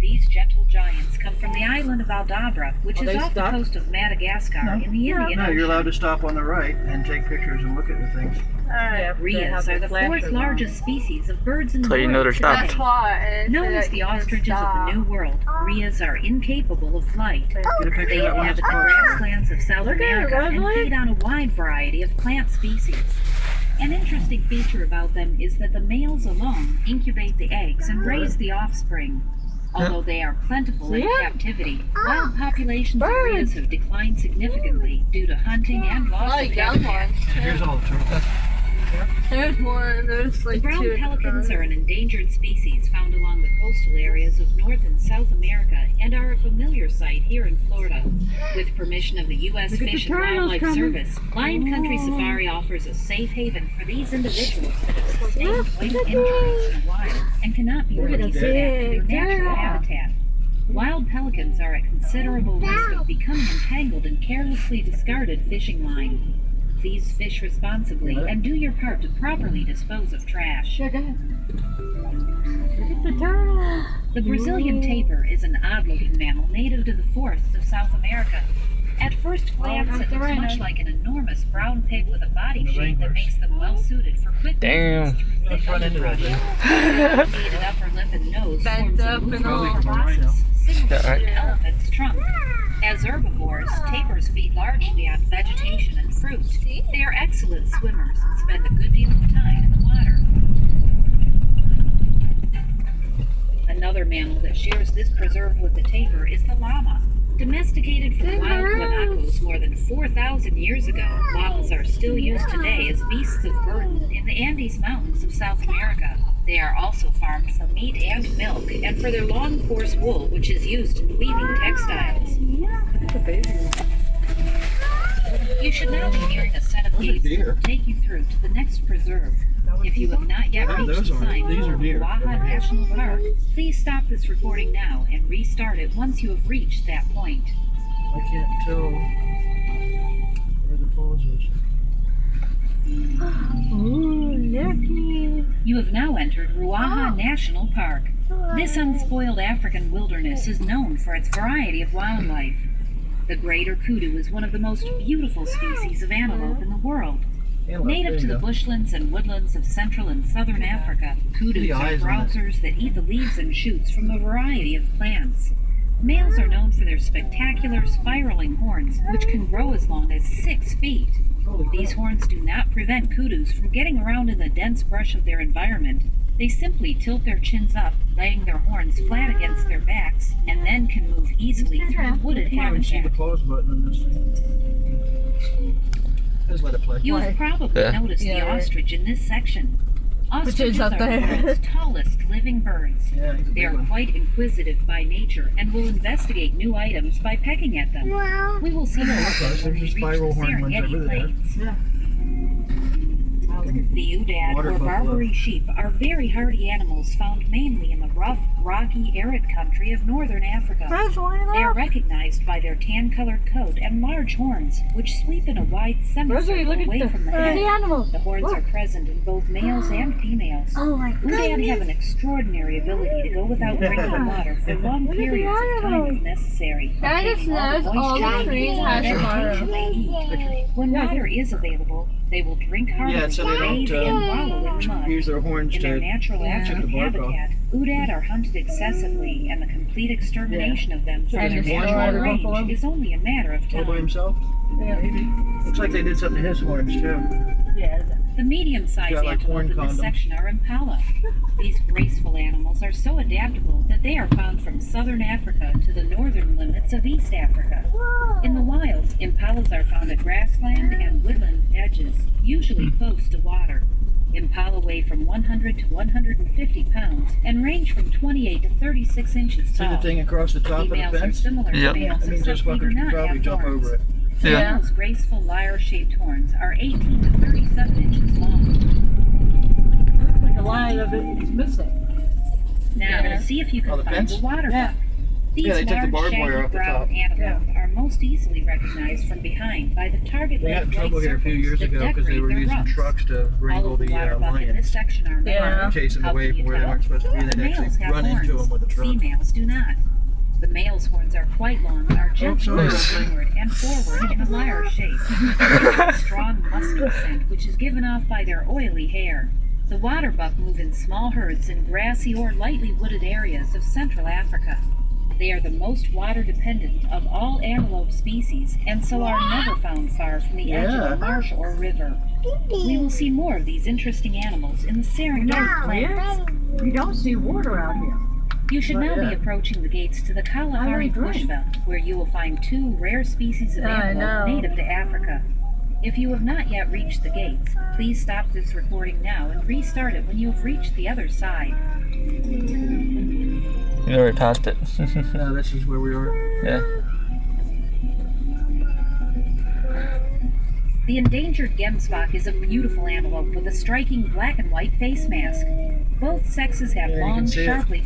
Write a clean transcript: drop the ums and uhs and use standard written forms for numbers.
These gentle giants come from the island of Aldabra, which is off the coast of Madagascar in the Indian Ocean. No, you're allowed to stop on the right and take pictures and look at the things. Rheas are the fourth largest species of birds in the So you know world they're stopped. today. That's why. Known as the ostriches of the New World, rheas are incapable of flight. Get a picture They of that one. inhabit the grasslands of South America and feed on a wide variety of plant species. An interesting feature about them is that the males alone incubate the eggs and raise the offspring. Although they are plentiful in captivity, wild populations of rheas have declined significantly due to hunting and loss of habitat. Here's all the turtles. There's one. There's like Brown two. pelicans are an endangered species found along the coastal areas of North and South America and are a familiar sight here in Florida. With permission of the U.S. Fish and Wildlife Service, Lion Country Safari offers a safe haven for these individuals that have sustained vital injuries in the wild and cannot be released back to their natural habitat. Wild pelicans are at considerable risk of becoming entangled in carelessly discarded fishing line. Please fish responsibly and do your part to properly dispose of trash. Look at the turtle. The Brazilian tapir is an odd-looking mammal native to the forests of South America. At first glance, it looks much like an enormous brown pig with a body shape that makes them well-suited for quick movements through thick Run into that underbrush. thing. The elongated upper lip and nose Bent forms a up and movable all. proboscis, similar Yeah, to right. an elephant's trunk. As herbivores, tapirs feed largely on vegetation and fruit. They are excellent swimmers and spend a good deal of time in the water. Another mammal that shares this preserve with the tapir is the llama. Domesticated from wild guanacos more than 4,000 years ago, llamas are still used today as beasts of burden in the Andes Mountains of South America. They are also farmed for meat and milk, and for their long, coarse wool, which is used in weaving textiles. You should now be nearing a set of gates that will take you through to the next preserve. If you have not yet reached the sign these are for deer. Ruaha National Park, please stop this recording now and restart it once you have reached that point. I can't tell where the pause is. Ooh, yucky. You have now entered Ruaha National Park. This unspoiled African wilderness is known for its variety of wildlife. The greater kudu is one of the most beautiful species of antelope in the world. Native to the bushlands and woodlands of central and southern Africa, kudus are browsers that eat the leaves and shoots from a variety of plants. Males are known for their spectacular spiraling horns, which can grow as long as 6 feet. These horns do not prevent kudus from getting around in the dense brush of their environment. They simply tilt their chins up, laying their horns flat against their backs, and then can move easily through wooded I don't see the habitat. pause button on this thing. Just let it play. You have probably Yeah. noticed the ostrich in this section. Ostriches up are there. the world's tallest living birds. Yeah, he's a They big are one. quite inquisitive by nature and will investigate new items by pecking at them. We will see more of them when we There's a reach spiral the horn ones Serengeti over there. Plains. Yeah. The Udad Water or buffalo. Barbary sheep are very hardy animals found mainly in the rough, rocky, arid country of northern Africa. They are recognized by their tan-colored coat and large horns, which sweep in a wide semicircle away from the head. animal. The horns are present in both males and females. Oh my Udad have an extraordinary ability to go without drinking water for long periods of time if necessary. That just obtaining knows all the moisture trees and have vegetation water. they eat. When water is available, they will drink heartily, Yeah, so they bathe, don't, and wallow in mud. use their horns In their to natural check African the bark off. habitat, Udad are hunted excessively, and the complete extermination of them from And their destroy natural the range buffalo. is only a matter of All by time. himself? Maybe. Looks like they did something to his horns too. The medium-sized Got, like, horn antelope in this condoms. section are impala. These graceful animals are so adaptable that they are found from southern Africa to the northern limits of East Africa. In the wild, impalas are found at grassland and woodland edges, usually close to water. Impala weigh from 100 to 150 pounds and range from 28 to 36 inches See the tall. thing across the top of the Females are fence? similar Yep. to males, That means those except they do fuckers can not probably have jump horns. over it. The Yeah. male's graceful lyre-shaped horns are 18 to 37 inches long. Like a line of it is missing. Now, see if you Oh, can the find fence? the water buck. These Yeah, they took the large, barbed shaggy wire off the brown top. antelope are most easily recognized from behind by the target We got in red trouble white here a few years circles that ago because they decorate were their using rumps. trucks to All wrangle of the the water buck in this lions. section are male. Yeah. Chase them How away can from you where they tell? weren't supposed to be. The They'd males actually have run into horns. them with a truck. Females do not. The male's horns are quite long and are gently sorry. inward and forward in a lyre shape. They have a strong musky scent, which is given off by their oily hair. The water buck move in small herds in grassy or lightly wooded areas of Central Africa. They are the most water dependent of all antelope species and so are never found far from the edge of a marsh or river. We will see more of these interesting animals in the Serengeti Plains. You don't see water out here. You should now Yeah. be approaching the gates to the I Kalahari don't drink. Bushveld, where you will find 2 rare species of I antelope know. native to Africa. If you have not yet reached the gates, please stop this recording now and restart it when you have reached the other side. We already passed it. No, this is where we are. Yeah. The endangered gemsbok is a beautiful antelope with a striking black and white face mask. Both sexes have Yeah, you long, can see it. sharply